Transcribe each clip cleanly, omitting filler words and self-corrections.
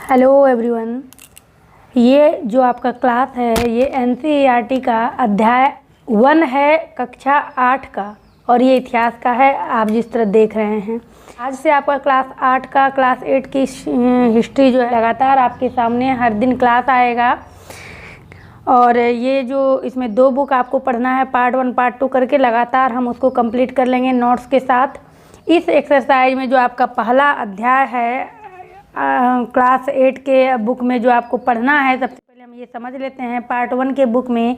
Hello everyone. ये जो आपका क्लास है ये एनसीईआरटी का अध्याय 1 है, कक्षा 8 का, और ये इतिहास का है। आप जिस तरह देख रहे हैं, आज से आपका क्लास 8 का क्लास 8 की हिस्ट्री जो है लगातार आपके सामने हर दिन क्लास आएगा। और ये जो इसमें 2 बुक आपको पढ़ना है, पार्ट 1 पार्ट 2 करके लगातार हम उसको कंप्लीट कर लेंगे नोट्स के साथ। इस एक्सरसाइज में जो आपका पहला अध्याय है क्लास 8 के बुक में जो आपको पढ़ना है, सबसे पहले हम ये समझ लेते हैं पार्ट 1 के बुक में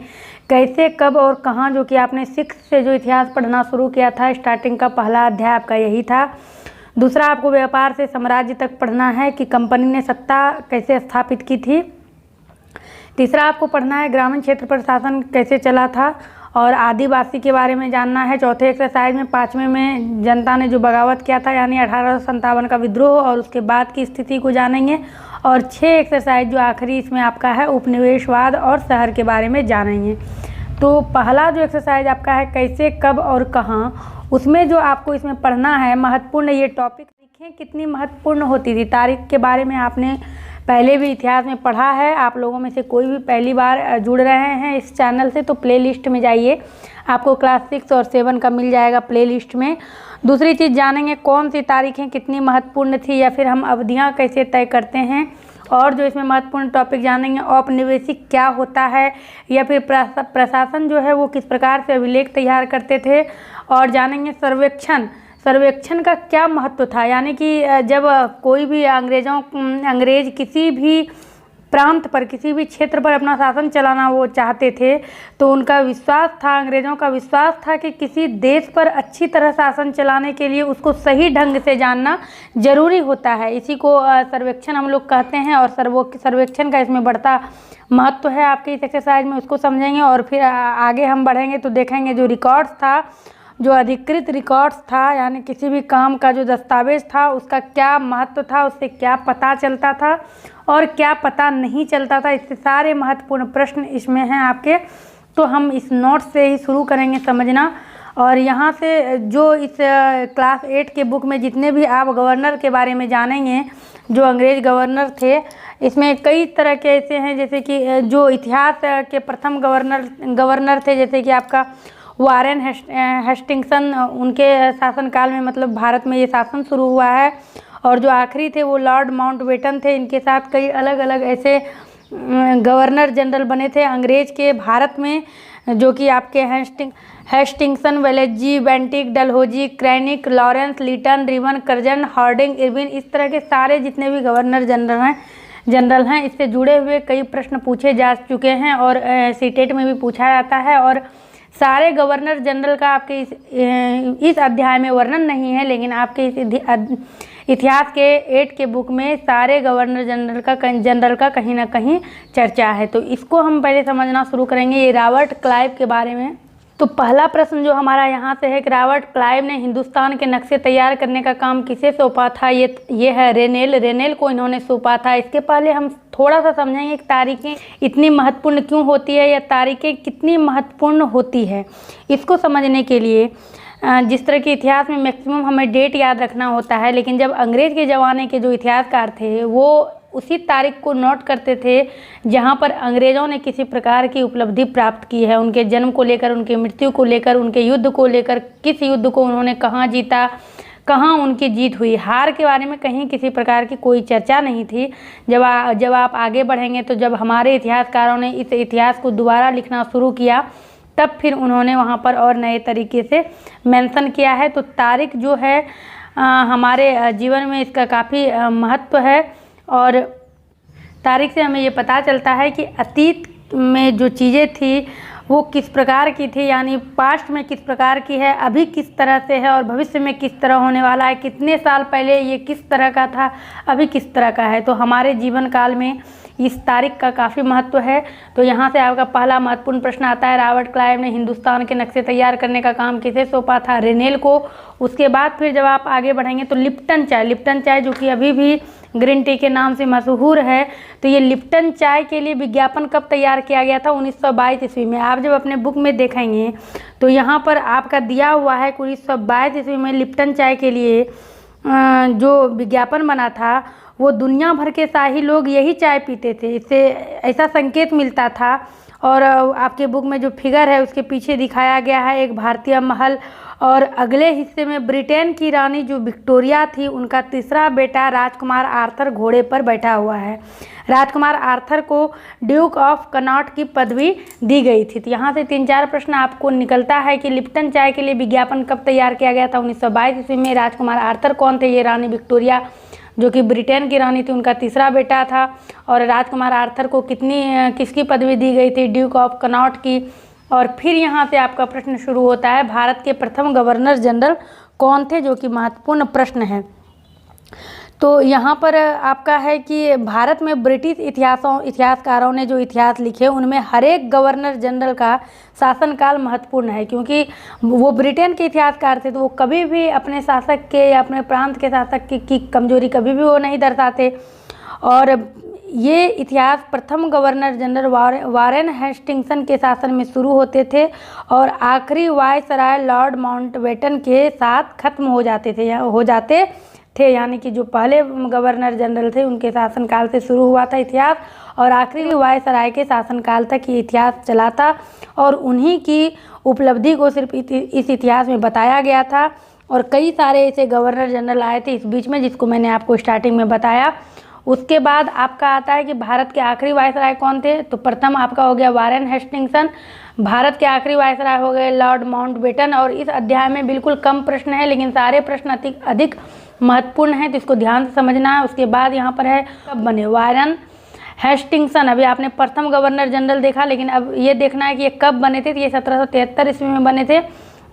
कैसे, कब और कहाँ, जो कि आपने 6 से जो इतिहास पढ़ना शुरू किया था, स्टार्टिंग का पहला अध्याय आपका यही था। दूसरा आपको व्यापार से साम्राज्य तक पढ़ना है कि कंपनी ने सत्ता कैसे स्थापित की थी। तीसरा आपको पढ़ना है ग्रामीण क्षेत्र पर शासन कैसे चला था और आदिवासी के बारे में जानना है। चौथे एक्सरसाइज में 5वें में जनता ने जो बगावत किया था यानी 1857 का विद्रोह और उसके बाद की स्थिति को जानेंगे। और 6 एक्सरसाइज जो आखिरी इसमें आपका है उपनिवेशवाद और शहर के बारे में जानेंगे। तो पहला जो एक्सरसाइज आपका है कैसे, कब और कहाँ, उसमें जो आपको इसमें पढ़ना है महत्वपूर्ण ये टॉपिक लिखें कितनी महत्वपूर्ण होती थी। तारीख के बारे में आपने पहले भी इतिहास में पढ़ा है। आप लोगों में से कोई भी पहली बार जुड़ रहे हैं इस चैनल से तो प्लेलिस्ट में जाइए, आपको क्लास 6 और 7 का मिल जाएगा प्लेलिस्ट में। दूसरी चीज़ जानेंगे कौन सी तारीखें कितनी महत्वपूर्ण थी या फिर हम अवधियां कैसे तय करते हैं। और जो इसमें महत्वपूर्ण टॉपिक जानेंगे औपनिवेशिक क्या होता है या फिर प्रशासन जो है वो किस प्रकार से अभिलेख तैयार करते थे। और जानेंगे सर्वेक्षण का क्या महत्व था, यानी कि जब कोई भी अंग्रेज किसी भी प्रांत पर, किसी भी क्षेत्र पर अपना शासन चलाना वो चाहते थे तो उनका विश्वास था, अंग्रेज़ों का विश्वास था कि किसी देश पर अच्छी तरह शासन चलाने के लिए उसको सही ढंग से जानना जरूरी होता है। इसी को सर्वेक्षण हम लोग कहते हैं और सर्वेक्षण का इसमें बढ़ता महत्व है। आपके इस एक्सरसाइज में उसको समझेंगे और फिर आगे हम बढ़ेंगे तो देखेंगे जो रिकॉर्ड्स था, जो अधिकृत रिकॉर्ड्स था यानी किसी भी काम का जो दस्तावेज था उसका क्या महत्व था, उससे क्या पता चलता था और क्या पता नहीं चलता था। इससे सारे महत्वपूर्ण प्रश्न इसमें हैं आपके। तो हम इस नोट से ही शुरू करेंगे समझना। और यहाँ से जो इस क्लास 8 के बुक में जितने भी आप गवर्नर के बारे में जानेंगे, जो अंग्रेज़ गवर्नर थे, इसमें कई तरह के ऐसे हैं जैसे कि जो इतिहास के प्रथम गवर्नर थे, जैसे कि आपका वारेन हेस्टिंगसन, उनके शासनकाल में मतलब भारत में ये शासन शुरू हुआ है। और जो आखिरी थे वो लॉर्ड माउंटबेटन थे। इनके साथ कई अलग अलग ऐसे गवर्नर जनरल बने थे अंग्रेज के भारत में, जो कि आपके हेस्टिंगसन, वेलेजी, बेंटिक, डलहौजी, क्रैनिक, Lawrence, Lytton, Ripon, Curzon, Hardinge, Irwin, इस तरह के सारे जितने भी गवर्नर जनरल हैं इससे जुड़े हुए कई प्रश्न पूछे जा चुके हैं और सीटेट में भी पूछा जाता है। और सारे गवर्नर जनरल का आपके इस अध्याय में वर्णन नहीं है, लेकिन आपके इस इतिहास के 8 के बुक में सारे गवर्नर जनरल का कहीं ना कहीं चर्चा है। तो इसको हम पहले समझना शुरू करेंगे ये रॉबर्ट क्लाइव के बारे में। तो पहला प्रश्न जो हमारा यहाँ से है कि रॉबर्ट क्लाइव ने हिंदुस्तान के नक्शे तैयार करने का काम किसे सौंपा था। ये है रेनेल को इन्होंने सौंपा था। इसके पहले हम थोड़ा सा समझेंगे कि तारीखें इतनी महत्वपूर्ण क्यों होती है या तारीखें कितनी महत्वपूर्ण होती है। इसको समझने के लिए जिस तरह के इतिहास में मैक्सिमम हमें डेट याद रखना होता है, लेकिन जब अंग्रेज़ के ज़माने के जो इतिहासकार थे वो उसी तारीख को नोट करते थे जहाँ पर अंग्रेज़ों ने किसी प्रकार की उपलब्धि प्राप्त की है, उनके जन्म को लेकर, उनकी मृत्यु को लेकर, उनके युद्ध को लेकर, किस युद्ध को उन्होंने कहाँ जीता, कहाँ उनकी जीत हुई। हार के बारे में कहीं किसी प्रकार की कोई चर्चा नहीं थी। जब आप आगे बढ़ेंगे तो जब हमारे इतिहासकारों ने इस इतिहास को दोबारा लिखना शुरू किया तब फिर उन्होंने वहाँ पर और नए तरीके से मेंशन किया है। तो तारीख जो है हमारे जीवन में इसका काफ़ी महत्व है और तारीख से हमें ये पता चलता है कि अतीत में जो चीज़ें थी वो किस प्रकार की थी, यानी पास्ट में किस प्रकार की है, अभी किस तरह से है और भविष्य में किस तरह होने वाला है, कितने साल पहले ये किस तरह का था, अभी किस तरह का है। तो हमारे जीवन काल में इस तारीख का काफ़ी महत्व है। तो यहाँ से आपका पहला महत्वपूर्ण प्रश्न आता है, रॉबर्ट क्लाइव ने हिंदुस्तान के नक्शे तैयार करने का काम किसे सौंपा था, रेनेल को। उसके बाद फिर जब आप आगे बढ़ेंगे तो लिप्टन चाय जो कि अभी भी ग्रीन टी के नाम से मशहूर है, तो ये लिप्टन चाय के लिए विज्ञापन कब तैयार किया गया था, 1922 ईस्वी में। आप जब अपने बुक में देखेंगे तो यहाँ पर आपका दिया हुआ है कि 1922 ईस्वी में लिप्टन चाय के लिए जो विज्ञापन बना था वो दुनिया भर के शाही लोग यही चाय पीते थे, इससे ऐसा संकेत मिलता था। और आपके बुक में जो फिगर है उसके पीछे दिखाया गया है एक भारतीय महल, और अगले हिस्से में ब्रिटेन की रानी जो विक्टोरिया थी उनका तीसरा बेटा राजकुमार आर्थर घोड़े पर बैठा हुआ है। राजकुमार आर्थर को ड्यूक ऑफ कनॉट की पदवी दी गई थी। तो यहाँ से 3-4 प्रश्न आपको निकलता है कि लिप्टन चाय के लिए विज्ञापन कब तैयार किया गया था? 1922 ईस्वी में। राजकुमार आर्थर कौन थे? ये रानी विक्टोरिया जो कि ब्रिटेन की रानी थी, उनका तीसरा बेटा था। और राजकुमार आर्थर को किसकी पदवी दी गई थी? ड्यूक ऑफ कनॉट की। और फिर यहाँ से आपका प्रश्न शुरू होता है, भारत के प्रथम गवर्नर जनरल कौन थे? जो कि महत्वपूर्ण प्रश्न है। तो यहाँ पर आपका है कि भारत में ब्रिटिश इतिहासकारों ने जो इतिहास लिखे उनमें हर एक गवर्नर जनरल का शासनकाल महत्वपूर्ण है, क्योंकि वो ब्रिटेन के इतिहासकार थे, तो वो कभी भी अपने शासक के या अपने प्रांत के शासक की कमजोरी कभी भी वो नहीं दर्शाते। और ये इतिहास प्रथम गवर्नर जनरल वारेन हेस्टिंग्सन के शासन में शुरू होते थे और आखिरी वायसराय लॉर्ड माउंटबेटन के साथ खत्म हो जाते थे, यानी कि जो पहले गवर्नर जनरल थे उनके शासनकाल से शुरू हुआ था इतिहास और आखिरी वायसराय के शासनकाल तक ये इतिहास चला था। और उन्हीं की उपलब्धि को सिर्फ इस इतिहास में बताया गया था। और कई सारे ऐसे गवर्नर जनरल आए थे इस बीच में, जिसको मैंने आपको स्टार्टिंग में बताया। उसके बाद आपका आता है कि भारत के आखिरी वायसराय कौन थे? तो प्रथम आपका हो गया वारेन हेस्टिंग्सन। भारत के आखिरी वायसराय हो गए लॉर्ड माउंटबेटन। और इस अध्याय में बिल्कुल कम प्रश्न है, लेकिन सारे प्रश्न अधिक महत्वपूर्ण हैं, तो इसको ध्यान से समझना है। उसके बाद यहाँ पर है कब बने वारेन हेस्टिंग्सन। अभी आपने प्रथम गवर्नर जनरल देखा, लेकिन अब ये देखना है कि ये कब बने थे। तो ये 1773 ईस्वी में बने थे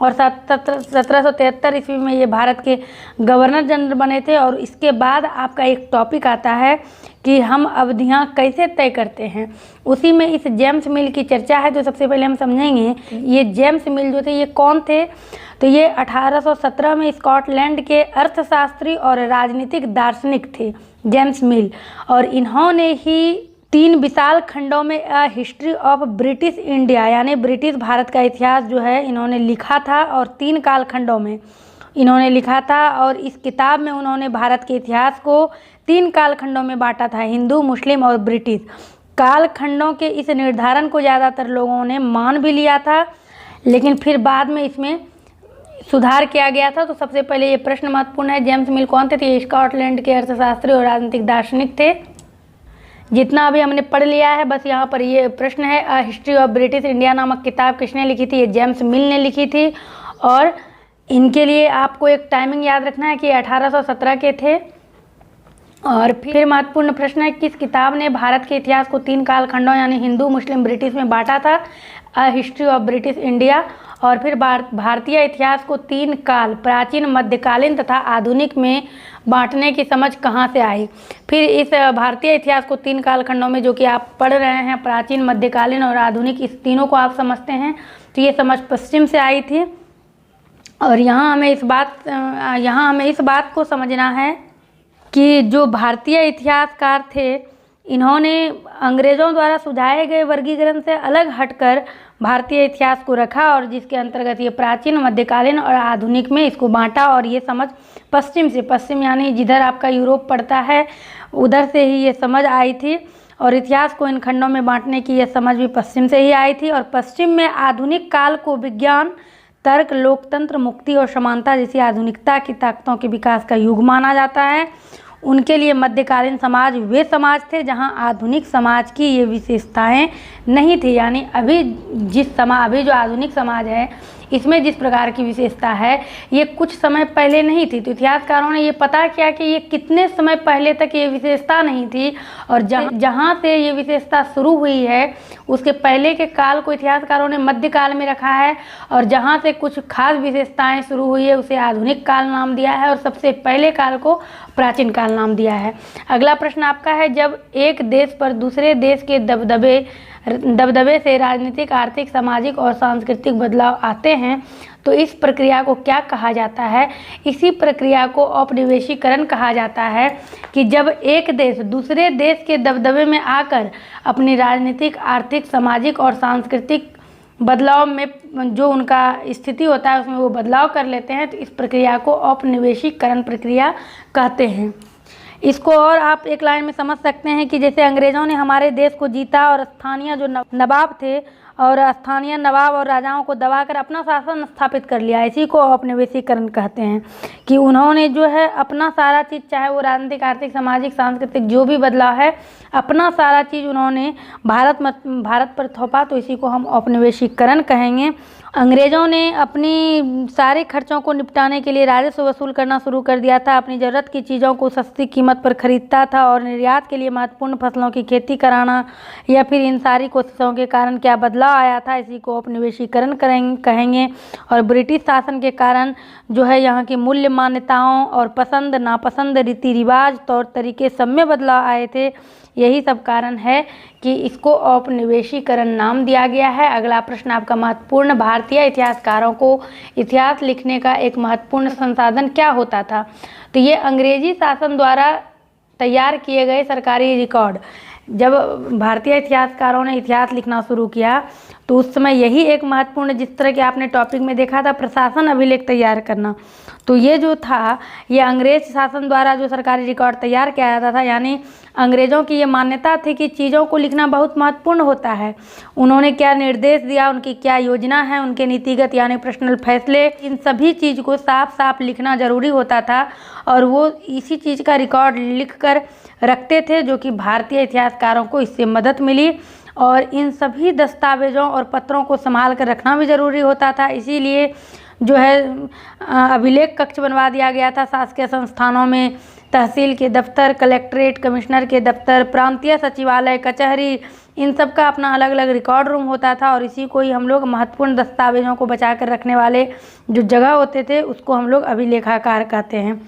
और 1773 ईस्वी में ये भारत के गवर्नर जनरल बने थे। और इसके बाद आपका एक टॉपिक आता है कि हम अवधियाँ कैसे तय करते हैं, उसी में इस जेम्स मिल की चर्चा है। तो सबसे पहले हम समझेंगे ये जेम्स मिल जो थे ये कौन थे। तो ये 1817 में स्कॉटलैंड के अर्थशास्त्री और राजनीतिक दार्शनिक थे जेम्स मिल। और इन्होंने ही 3 विशाल खंडों में a history of British India यानी ब्रिटिश भारत का इतिहास जो है इन्होंने लिखा था, और 3 काल खंडों में इन्होंने लिखा था। और इस किताब में उन्होंने भारत के इतिहास को 3 काल खंडों में बांटा था, हिंदू, मुस्लिम और ब्रिटिश। काल खंडों के इस निर्धारण को ज़्यादातर लोगों ने मान भी लिया था, लेकिन फिर बाद में इसमें सुधार किया गया था। तो सबसे पहले ये प्रश्न महत्वपूर्ण है, जेम्स मिल कौन थे? तो ये स्कॉटलैंड के अर्थशास्त्री और राजनीतिक दार्शनिक थे। जितना अभी हमने पढ़ लिया है बस यहाँ पर ये प्रश्न है, a history of British India नामक किताब किसने लिखी थी? ये जेम्स मिल ने लिखी थी। और इनके लिए आपको एक टाइमिंग याद रखना है कि 1817 के थे। और फिर महत्वपूर्ण प्रश्न है, किस किताब ने भारत के इतिहास को 3 काल खंडों यानी हिंदू, मुस्लिम, ब्रिटिश में बांटा था? A history of British India. और फिर भारतीय इतिहास को 3 काल प्राचीन, मध्यकालीन तथा आधुनिक में बांटने की समझ कहाँ से आई? फिर इस भारतीय इतिहास को 3 काल खंडों में जो कि आप पढ़ रहे हैं, प्राचीन, मध्यकालीन और आधुनिक, इस तीनों को आप समझते हैं, तो ये समझ पश्चिम से आई थी। और यहाँ हमें इस बात को समझना है कि जो भारतीय इतिहासकार थे इन्होंने अंग्रेज़ों द्वारा सुझाए गए वर्गीकरण से अलग हटकर भारतीय इतिहास को रखा, और जिसके अंतर्गत ये प्राचीन, मध्यकालीन और आधुनिक में इसको बांटा। और ये समझ पश्चिम यानी जिधर आपका यूरोप पड़ता है उधर से ही ये समझ आई थी। और इतिहास को इन खंडों में बांटने की यह समझ भी पश्चिम से ही आई थी। और पश्चिम में आधुनिक काल को विज्ञान, तर्क, लोकतंत्र, मुक्ति और समानता जैसी आधुनिकता की ताकतों के विकास का युग माना जाता है। उनके लिए मध्यकालीन समाज वे समाज थे जहां आधुनिक समाज की ये विशेषताएं नहीं थी, यानी अभी जो आधुनिक समाज है इसमें जिस प्रकार की विशेषता है ये कुछ समय पहले नहीं थी। तो इतिहासकारों ने ये पता किया कि ये कितने समय पहले तक ये विशेषता नहीं थी, और जहाँ से ये विशेषता शुरू हुई है उसके पहले के काल को इतिहासकारों ने मध्यकाल में रखा है, और जहाँ से कुछ खास विशेषताएं शुरू हुई है उसे आधुनिक काल नाम दिया है, और सबसे पहले काल को प्राचीन काल नाम दिया है। अगला प्रश्न आपका है, जब एक देश पर दूसरे देश के दबदबे से राजनीतिक, आर्थिक, सामाजिक और सांस्कृतिक बदलाव आते हैं तो इस प्रक्रिया को क्या कहा जाता है? इसी प्रक्रिया को औपनिवेशीकरण कहा जाता है, कि जब एक देश दूसरे देश के दबदबे में आकर अपनी राजनीतिक, आर्थिक, सामाजिक और सांस्कृतिक बदलाव में जो उनका स्थिति होता है उसमें वो बदलाव कर लेते हैं, तो इस प्रक्रिया को औपनिवेशीकरण प्रक्रिया कहते हैं। इसको और आप एक लाइन में समझ सकते हैं कि जैसे अंग्रेज़ों ने हमारे देश को जीता और स्थानीय जो नवाब थे और स्थानीय नवाब और राजाओं को दबाकर अपना शासन स्थापित कर लिया। इसी को औपनिवेशीकरण कहते हैं कि उन्होंने जो है अपना सारा चीज़, चाहे वो राजनीतिक, आर्थिक, सामाजिक, सांस्कृतिक जो भी बदलाव है, अपना सारा चीज़ उन्होंने भारत पर थोपा, तो इसी को हम औपनिवेशीकरण कहेंगे। अंग्रेज़ों ने अपनी सारे खर्चों को निपटाने के लिए राजस्व वसूल करना शुरू कर दिया था। अपनी ज़रूरत की चीज़ों को सस्ती कीमत पर खरीदता था और निर्यात के लिए महत्वपूर्ण फसलों की खेती कराना या फिर इन सारी कोशिशों के कारण क्या बदलाव आया था, इसी को औपनिवेशीकरण कहेंगे। और ब्रिटिश शासन के कारण जो है यहाँ की मूल्य मान्यताओं और पसंद नापसंद, रीति रिवाज, तौर तरीके सब में बदलाव आए थे। यही सब कारण है कि इसको औपनिवेशीकरण नाम दिया गया है। अगला प्रश्न आपका महत्वपूर्ण, भारतीय इतिहासकारों को इतिहास लिखने का एक महत्वपूर्ण संसाधन क्या होता था? तो ये अंग्रेजी शासन द्वारा तैयार किए गए सरकारी रिकॉर्ड। जब भारतीय इतिहासकारों ने इतिहास लिखना शुरू किया तो उस समय यही एक महत्वपूर्ण, जिस तरह के आपने टॉपिक में देखा था प्रशासन अभिलेख तैयार करना, तो ये जो था ये अंग्रेज शासन द्वारा जो सरकारी रिकॉर्ड तैयार किया जाता था। यानी अंग्रेज़ों की ये मान्यता थी कि चीज़ों को लिखना बहुत महत्वपूर्ण होता है। उन्होंने क्या निर्देश दिया, उनकी क्या योजना है, उनके नीतिगत यानी पर्सनल फैसले, इन सभी चीज़ को साफ साफ लिखना ज़रूरी होता था और वो इसी चीज़ का रिकॉर्ड लिख कर रखते थे, जो कि भारतीय इतिहासकारों को इससे मदद मिली। और इन सभी दस्तावेज़ों और पत्रों को संभाल कर रखना भी ज़रूरी होता था। इसीलिए जो है अभिलेख कक्ष बनवा दिया गया था शासकीय संस्थानों में। तहसील के दफ्तर, कलेक्ट्रेट, कमिश्नर के दफ्तर, प्रांतीय सचिवालय, कचहरी, इन सब का अपना अलग अलग रिकॉर्ड रूम होता था और इसी को ही हम लोग महत्वपूर्ण दस्तावेज़ों को बचा कर रखने वाले जो जगह होते थे उसको हम लोग अभिलेखागार कहते हैं।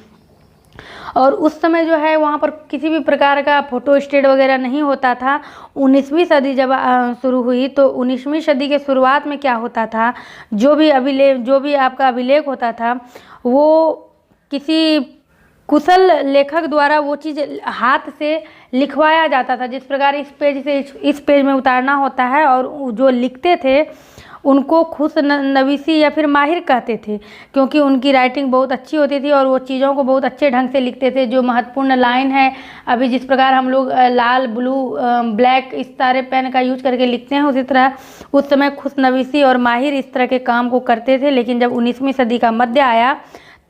और उस समय जो है वहाँ पर किसी भी प्रकार का फ़ोटो स्टेट वगैरह नहीं होता था। 19वीं सदी जब शुरू हुई तो 19वीं सदी के शुरुआत में क्या होता था, जो भी आपका अभिलेख होता था वो किसी कुशल लेखक द्वारा वो चीज़ हाथ से लिखवाया जाता था। जिस प्रकार इस पेज से इस पेज में उतारना होता है, और जो लिखते थे उनको खुश नवीसी या फिर माहिर कहते थे, क्योंकि उनकी राइटिंग बहुत अच्छी होती थी और वो चीज़ों को बहुत अच्छे ढंग से लिखते थे। जो महत्वपूर्ण लाइन है, अभी जिस प्रकार हम लोग लाल, ब्लू, ब्लैक इस सारे पेन का यूज करके लिखते हैं, उसी तरह उस समय खुश नवीसी और माहिर इस तरह के काम को करते थे। लेकिन जब 19वीं सदी का मध्य आया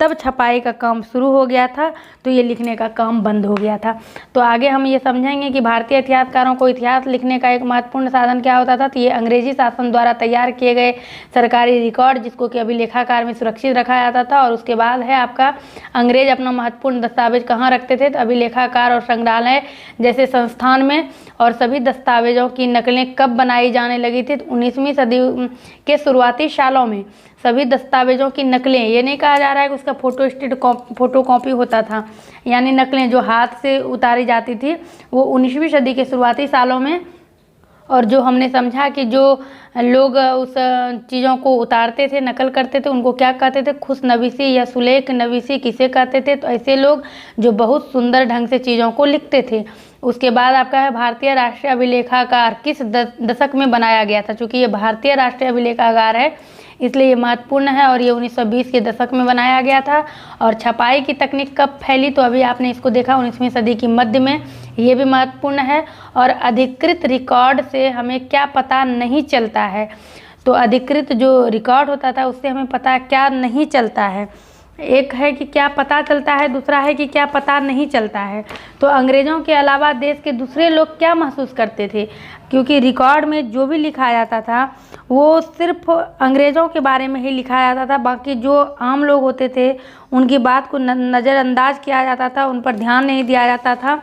तब छपाई का काम शुरू हो गया था, तो ये लिखने का काम बंद हो गया था। तो आगे हम ये समझेंगे कि भारतीय इतिहासकारों को इतिहास लिखने का एक महत्वपूर्ण साधन क्या होता था। तो ये अंग्रेजी शासन द्वारा तैयार किए गए सरकारी रिकॉर्ड, जिसको कि अभिलेखागार में सुरक्षित रखा जाता था। और उसके बाद है आपका अंग्रेज अपना महत्वपूर्ण दस्तावेज कहाँ रखते थे, तो अभिलेखागार और संग्रहालय जैसे संस्थान में। और सभी दस्तावेजों की नकलें कब बनाई जाने लगी थी, तो 19वीं सदी के शुरुआती सालों में सभी दस्तावेजों की नकलें, ये नहीं कहा जा रहा है कि उसका फोटो कॉपी होता था, यानी नकलें जो हाथ से उतारी जाती थी वो 19वीं सदी के शुरुआती सालों में। और जो हमने समझा कि जो लोग उस चीज़ों को उतारते थे, नकल करते थे, उनको क्या कहते थे, खुश नवीसी या सुलेख नवीसी किसे कहते थे, तो ऐसे लोग जो बहुत सुंदर ढंग से चीज़ों को लिखते थे। उसके बाद आपका है भारतीय राष्ट्रीय अभिलेखागार किस दशक में बनाया गया था। चूँकि ये भारतीय राष्ट्रीय अभिलेखागार है इसलिए ये महत्वपूर्ण है और ये 1920 के दशक में बनाया गया था। और छपाई की तकनीक कब फैली, तो अभी आपने इसको देखा 19वीं सदी की मध्य में, ये भी महत्वपूर्ण है। और अधिकृत रिकॉर्ड से हमें क्या पता नहीं चलता है, तो अधिकृत जो रिकॉर्ड होता था उससे हमें पता क्या नहीं चलता है। एक है कि क्या पता चलता है, दूसरा है कि क्या पता नहीं चलता है। तो अंग्रेज़ों के अलावा देश के दूसरे लोग क्या महसूस करते थे, क्योंकि रिकॉर्ड में जो भी लिखा जाता था वो सिर्फ अंग्रेज़ों के बारे में ही लिखा जाता था। बाकी जो आम लोग होते थे उनकी बात को नज़रअंदाज किया जाता था, उन पर ध्यान नहीं दिया जाता था।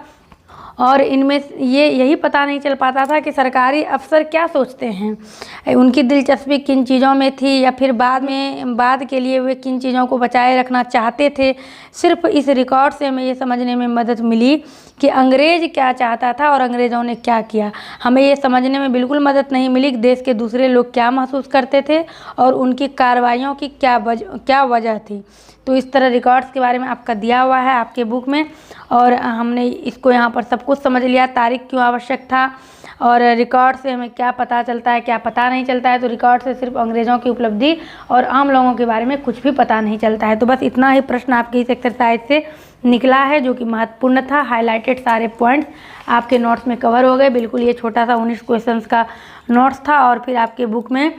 और इनमें यही पता नहीं चल पाता था कि सरकारी अफसर क्या सोचते हैं, उनकी दिलचस्पी किन चीज़ों में थी, या फिर बाद के लिए वे किन चीज़ों को बचाए रखना चाहते थे। सिर्फ इस रिकॉर्ड से हमें ये समझने में मदद मिली कि अंग्रेज़ क्या चाहता था और अंग्रेज़ों ने क्या किया। हमें ये समझने में बिल्कुल मदद नहीं मिली कि देश के दूसरे लोग क्या महसूस करते थे और उनकी कार्रवाइयों की क्या वजह थी। तो इस तरह रिकॉर्ड्स के बारे में आपका दिया हुआ है आपके बुक में, और हमने इसको यहाँ पर सब कुछ समझ लिया, तारीख क्यों आवश्यक था और रिकॉर्ड से हमें क्या पता चलता है, क्या पता नहीं चलता है। तो रिकॉर्ड से सिर्फ अंग्रेज़ों की उपलब्धि और आम लोगों के बारे में कुछ भी पता नहीं चलता है। तो बस इतना ही प्रश्न आपकी इस एक्सरसाइज से निकला है, जो कि महत्वपूर्ण था। हाईलाइटेड सारे पॉइंट्स आपके नोट्स में कवर हो गए। बिल्कुल ये छोटा सा 19 क्वेश्चंस का नोट्स था और फिर आपके बुक में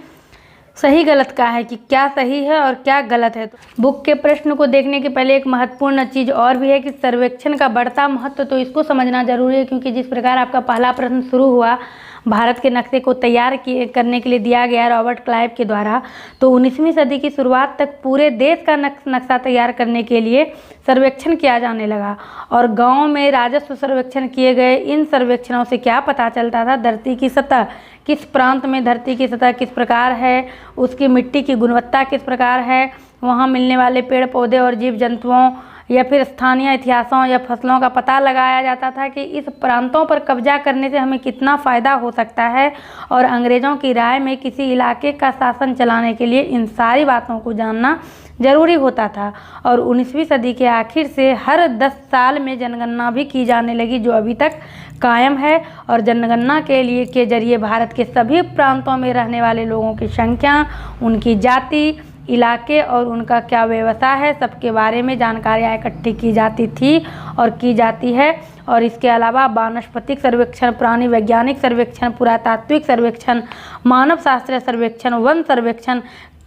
सही गलत का है कि क्या सही है और क्या गलत है। तो बुक के प्रश्न को देखने के पहले एक महत्वपूर्ण चीज़ और भी है कि सर्वेक्षण का बढ़ता महत्व, तो इसको समझना जरूरी है, क्योंकि जिस प्रकार आपका पहला प्रश्न शुरू हुआ भारत के नक्शे को तैयार करने के लिए दिया गया रॉबर्ट क्लाइव के द्वारा, तो 19वीं सदी की शुरुआत तक पूरे देश का नक्शा तैयार करने के लिए सर्वेक्षण किया जाने लगा और गाँव में राजस्व सर्वेक्षण किए गए। इन सर्वेक्षणों से क्या पता चलता था, धरती की सतह, किस प्रांत में धरती की सतह किस प्रकार है, उसकी मिट्टी की गुणवत्ता किस प्रकार है, वहाँ मिलने वाले पेड़ पौधे और जीव जंतुओं या फिर स्थानीय इतिहासों या फसलों का पता लगाया जाता था कि इस प्रांतों पर कब्जा करने से हमें कितना फ़ायदा हो सकता है, और अंग्रेज़ों की राय में किसी इलाके का शासन चलाने के लिए इन सारी बातों को जानना जरूरी होता था। और 19वीं सदी के आखिर से हर 10 साल में जनगणना भी की जाने लगी, जो अभी तक कायम है। और जनगणना के जरिए भारत के सभी प्रांतों में रहने वाले लोगों की संख्या, उनकी जाति, इलाके और उनका क्या व्यवसाय है, सबके बारे में जानकारियाँ इकट्ठी की जाती थी और की जाती है। और इसके अलावा वानस्पतिक सर्वेक्षण, प्राणी वैज्ञानिक सर्वेक्षण, पुरातात्विक सर्वेक्षण, मानव शास्त्रीय सर्वेक्षण, वन सर्वेक्षण,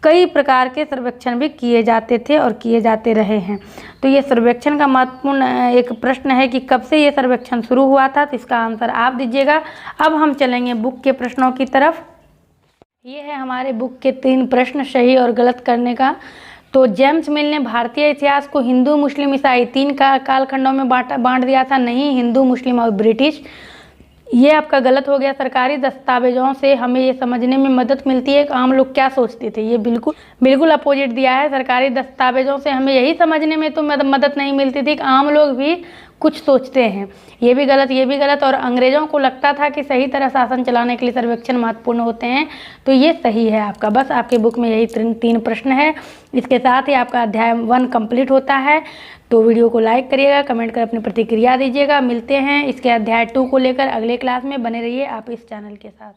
कई प्रकार के सर्वेक्षण भी किए जाते थे और किए जाते रहे हैं। तो ये सर्वेक्षण का महत्वपूर्ण एक प्रश्न है कि कब से ये सर्वेक्षण शुरू हुआ था, तो इसका आंसर आप दीजिएगा। अब हम चलेंगे बुक के प्रश्नों की तरफ। ये है हमारे बुक के 3 प्रश्न सही और गलत करने का। तो जेम्स मिल ने भारतीय इतिहास को हिंदू, मुस्लिम, ईसाई 3 कालखंडों में बांट दिया था। नहीं, हिंदू, मुस्लिम और ब्रिटिश। ये आपका गलत हो गया। सरकारी दस्तावेजों से हमें ये समझने में मदद मिलती है कि आम लोग क्या सोचते थे। ये बिल्कुल अपोजिट दिया है। सरकारी दस्तावेजों से हमें यही समझने में तो मदद नहीं मिलती थी कि आम लोग भी कुछ सोचते हैं। ये भी गलत, ये भी गलत। और अंग्रेज़ों को लगता था कि सही तरह शासन चलाने के लिए सर्वेक्षण महत्वपूर्ण होते हैं, तो ये सही है आपका। बस आपके बुक में यही 3 प्रश्न है। इसके साथ ही आपका अध्याय 1 कंप्लीट होता है। तो वीडियो को लाइक करिएगा, कमेंट कर अपनी प्रतिक्रिया दीजिएगा। मिलते हैं इसके अध्याय 2 को लेकर अगले क्लास में। बने रहिए आप इस चैनल के साथ।